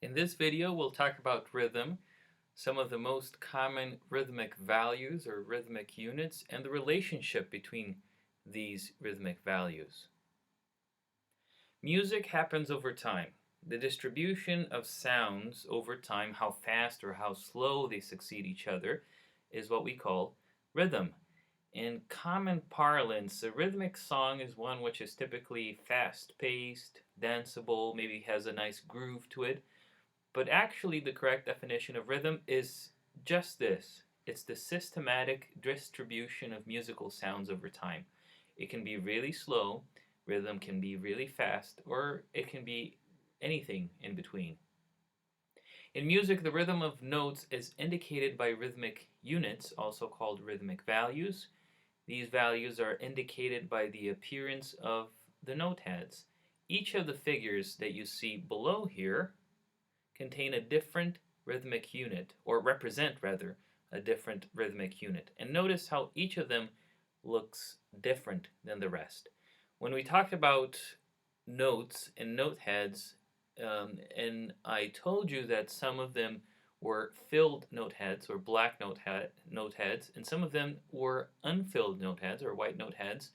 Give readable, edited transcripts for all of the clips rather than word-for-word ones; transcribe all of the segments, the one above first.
In this video, we'll talk about rhythm, some of the most common rhythmic values or rhythmic units, and the relationship between these rhythmic values. Music happens over time. The distribution of sounds over time, how fast or how slow they succeed each other, is what we call rhythm. In common parlance, a rhythmic song is one which is typically fast-paced, danceable, maybe has a nice groove to it. But actually, the correct definition of rhythm is just this. It's the systematic distribution of musical sounds over time. It can be really slow, rhythm can be really fast, or it can be anything in between. In music, the rhythm of notes is indicated by rhythmic units, also called rhythmic values. These values are indicated by the appearance of the note heads. Each of the figures that you see below here contain a different rhythmic unit, or represent rather, a different rhythmic unit. And notice how each of them looks different than the rest. When we talked about notes and note heads, and I told you that some of them were filled note heads or black note heads, and some of them were unfilled note heads or white note heads.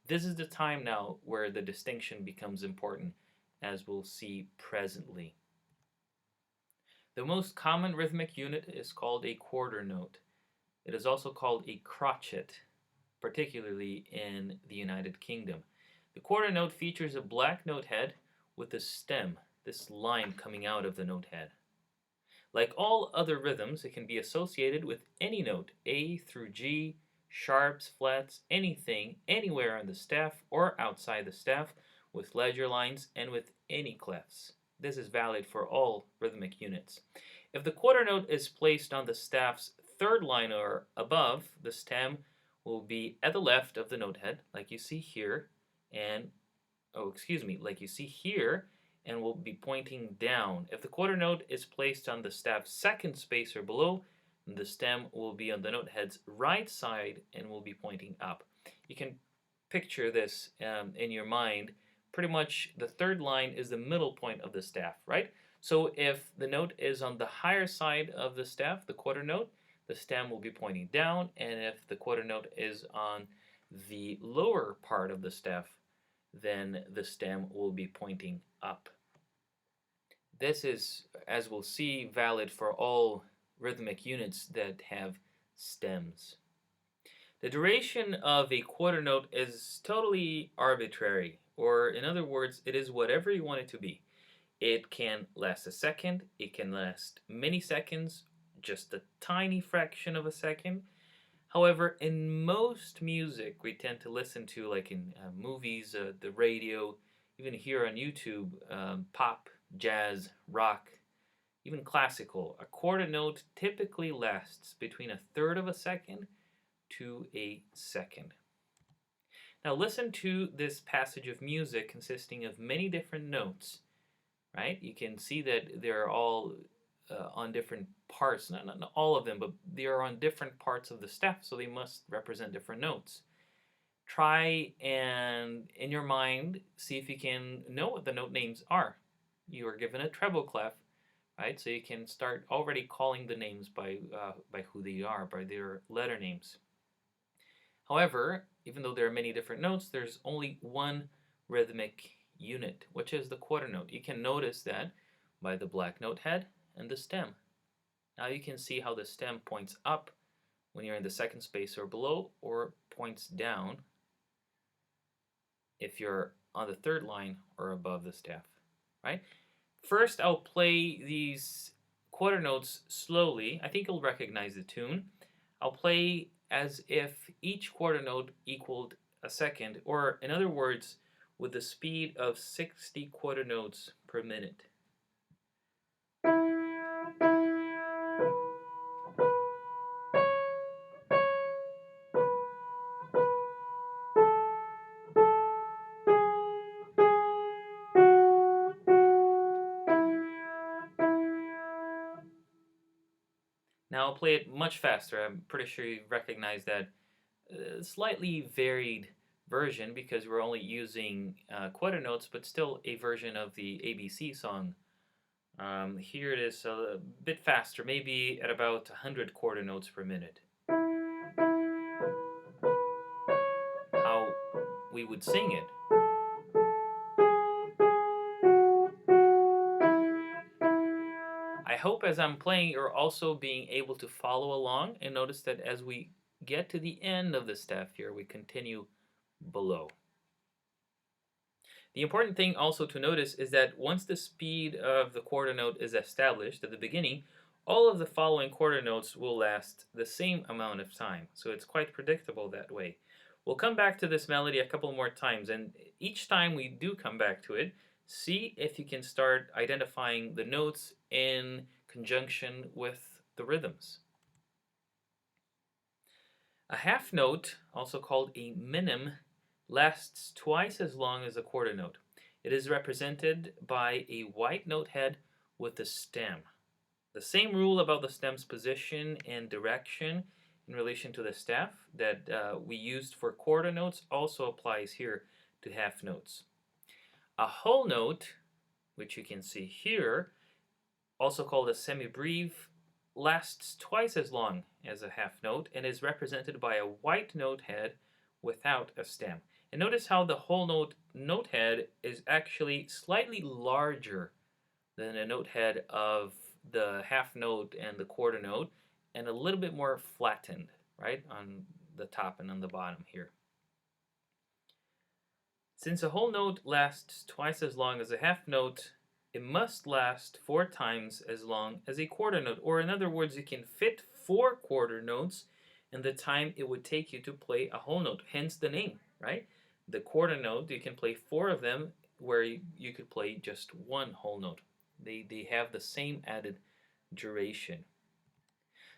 This is the time now where the distinction becomes important, as we'll see presently. The most common rhythmic unit is called a quarter note. It is also called a crotchet, particularly in the United Kingdom. The quarter note features a black note head with a stem, this line coming out of the note head. Like all other rhythms, it can be associated with any note, A through G, sharps, flats, anything, anywhere on the staff or outside the staff, with ledger lines and with any clefs. This is valid for all rhythmic units. If the quarter note is placed on the staff's third line or above, the stem will be at the left of the note head, like you see here, and like you see here, and will be pointing down. If the quarter note is placed on the staff's second space or below, the stem will be on the note head's right side and will be pointing up. You can picture this in your mind. Pretty much the third line is the middle point of the staff, right? So if the note is on the higher side of the staff, the quarter note, the stem will be pointing down, and if the quarter note is on the lower part of the staff, then the stem will be pointing up. This is, as we'll see, valid for all rhythmic units that have stems. The duration of a quarter note is totally arbitrary, or in other words, it is whatever you want it to be. It can last a second, it can last many seconds, just a tiny fraction of a second. However, in most music we tend to listen to, like in movies, the radio, even here on YouTube, pop, jazz, rock, even classical, a quarter note typically lasts between a third of a second to a second. Now listen to this passage of music consisting of many different notes, right? You can see that they're all on different parts, not all of them, but they are on different parts of the staff, so they must represent different notes. Try and, in your mind, see if you can know what the note names are. You are given a treble clef, right? So you can start already calling the names by who they are, by their letter names. However, even though there are many different notes, there's only one rhythmic unit, which is the quarter note. You can notice that by the black note head and the stem. Now you can see how the stem points up when you're in the second space or below, or points down if you're on the third line or above the staff, right? First, I'll play these quarter notes slowly. I think you'll recognize the tune. I'll play as if each quarter note equaled a second, or in other words, with the speed of 60 quarter notes per minute. Now I'll play it much faster. I'm pretty sure you recognize that slightly varied version because we're only using quarter notes, but still a version of the ABC song Here it is a bit faster, maybe at about 100 quarter notes per minute. How we would sing it. I hope as I'm playing you're also being able to follow along, and notice that as we get to the end of the staff here, we continue below. The important thing also to notice is that once the speed of the quarter note is established at the beginning, all of the following quarter notes will last the same amount of time. So it's quite predictable that way. We'll come back to this melody a couple more times, and each time we do come back to it, see if you can start identifying the notes in conjunction with the rhythms. A half note, also called a minim, lasts twice as long as a quarter note. It is represented by a white note head with a stem. The same rule about the stem's position and direction in relation to the staff that we used for quarter notes also applies here to half notes. A whole note, which you can see here, also called a semibreve, lasts twice as long as a half note and is represented by a white note head without a stem. And notice how the whole note head is actually slightly larger than a note head of the half note and the quarter note, and a little bit more flattened, right, on the top and on the bottom here. Since a whole note lasts twice as long as a half note, it must last 4 times as long as a quarter note. Or in other words, you can fit 4 quarter notes in the time it would take you to play a whole note, hence the name, right? The quarter note, you can play 4 of them where you could play just 1 whole note. They have the same added duration.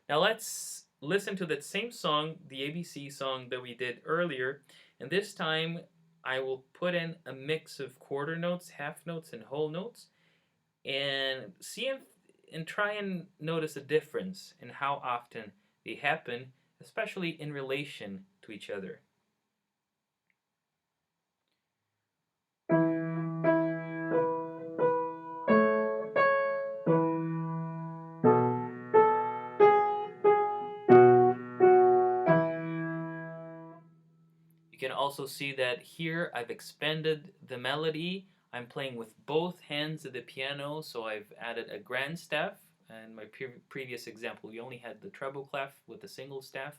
Now let's listen to that same song, the ABC song that we did earlier, and this time I will put in a mix of quarter notes, half notes, and whole notes, and see if, and try and notice a difference in how often they happen, especially in relation to each other. You can also see that here I've expanded the melody. I'm playing with both hands of the piano, so I've added a grand staff. In my previous example, we only had the treble clef with a single staff.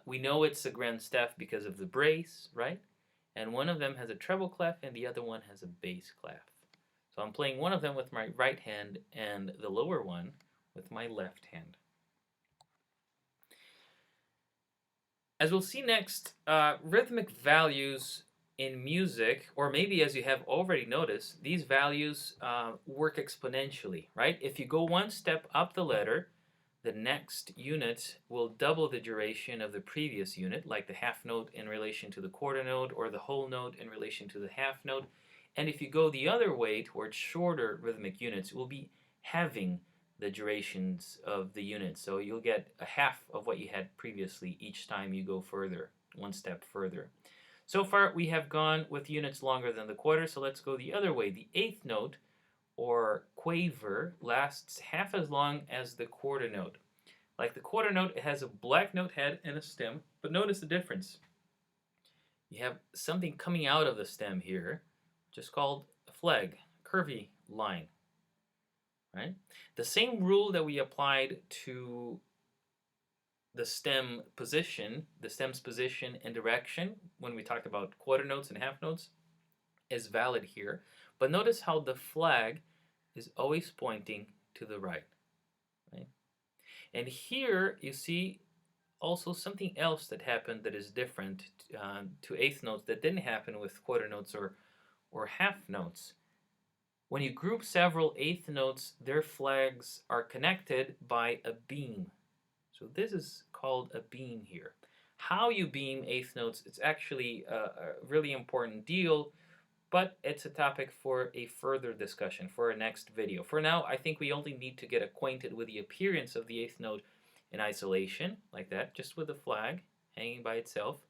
We know it's a grand staff because of the brace, right? And one of them has a treble clef and the other one has a bass clef. So I'm playing one of them with my right hand and the lower one with my left hand. As we'll see next, rhythmic values in music, or maybe as you have already noticed, these values work exponentially, right? If you go one step up the ladder, the next unit will double the duration of the previous unit, like the half note in relation to the quarter note, or the whole note in relation to the half note. And if you go the other way towards shorter rhythmic units, it will be halving the durations of the units. So you'll get a half of what you had previously each time you go further, one step further. So far we have gone with units longer than the quarter, so let's go the other way. The eighth note, or quaver, lasts half as long as the quarter note. Like the quarter note, it has a black note head and a stem, but notice the difference. You have something coming out of the stem here, just called a flag, curvy line. Right? The same rule that we applied to the stem's position and direction when we talked about quarter notes and half notes is valid here. But notice how the flag is always pointing to the right. Right? And here you see also something else that happened that is different to eighth notes that didn't happen with quarter notes or half notes. When you group several eighth notes, their flags are connected by a beam. So this is called a beam here. How you beam eighth notes, it's actually a really important deal, but it's a topic for a further discussion, for a next video. For now, I think we only need to get acquainted with the appearance of the eighth note in isolation, like that, just with a flag hanging by itself,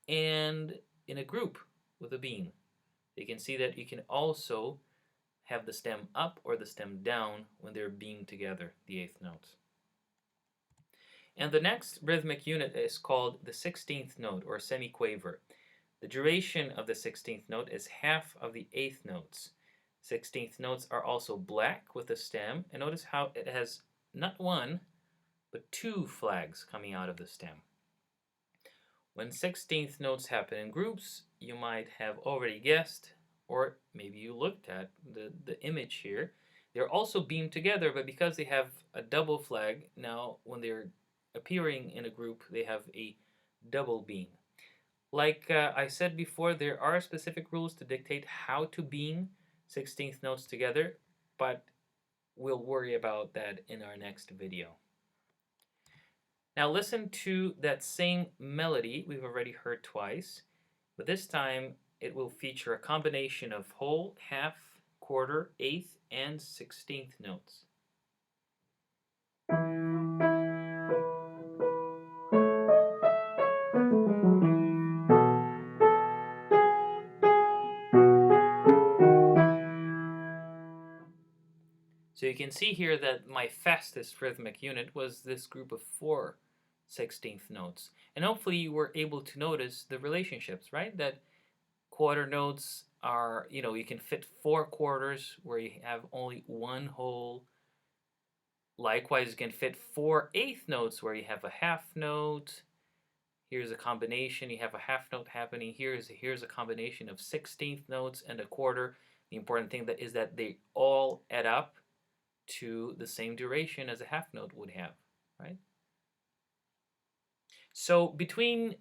and in a group with a beam. You can see that you can also have the stem up or the stem down when they're being together, the eighth notes. And the next rhythmic unit is called the 16th note or semiquaver. The duration of the 16th note is half of the eighth notes. 16th notes are also black with the stem, and notice how it has not one, but two flags coming out of the stem. When 16th notes happen in groups, you might have already guessed, or maybe you looked at the image here. They're also beamed together, but because they have a double flag, now when they're appearing in a group, they have a double beam. Like I said before, there are specific rules to dictate how to beam 16th notes together, but we'll worry about that in our next video. Now listen to that same melody we've already heard twice, but this time it will feature a combination of whole, half, quarter, eighth, and 16th notes. So you can see here that my fastest rhythmic unit was this group of 4 16th notes. And hopefully you were able to notice the relationships, right? That quarter notes are, you can fit 4 quarters where you have only one whole. Likewise, you can fit 4 eighth notes where you have a half note. Here's a combination. You have a half note happening. Here's a combination of 16th notes and a quarter. The important thing is that they all add up to the same duration as a half note would have, right? So between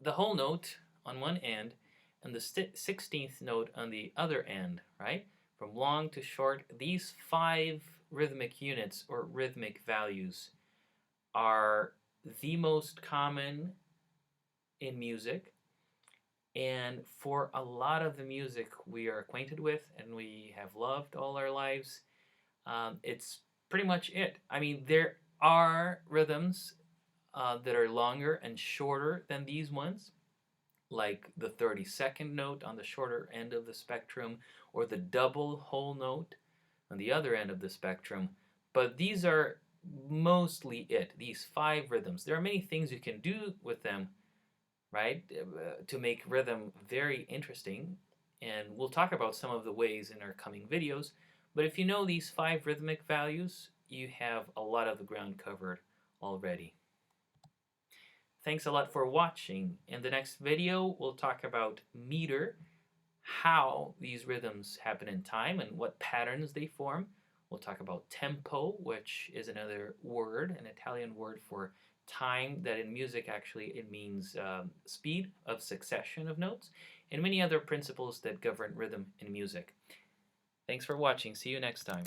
the whole note on one end and the 16th note on the other end, right? From long to short, these 5 rhythmic units or rhythmic values are the most common in music. And for a lot of the music we are acquainted with and we have loved all our lives, it's pretty much it. I mean, there are rhythms that are longer and shorter than these ones, like the 32nd note on the shorter end of the spectrum, or the double whole note on the other end of the spectrum. But these are mostly it, these 5 rhythms. There are many things you can do with them, right, to make rhythm very interesting. And we'll talk about some of the ways in our coming videos. But if you know these 5 rhythmic values, you have a lot of the ground covered already. Thanks a lot for watching. In the next video, we'll talk about meter, how these rhythms happen in time and what patterns they form. We'll talk about tempo, which is another word, an Italian word for time, that in music actually it means speed of succession of notes, and many other principles that govern rhythm in music. Thanks for watching. See you next time.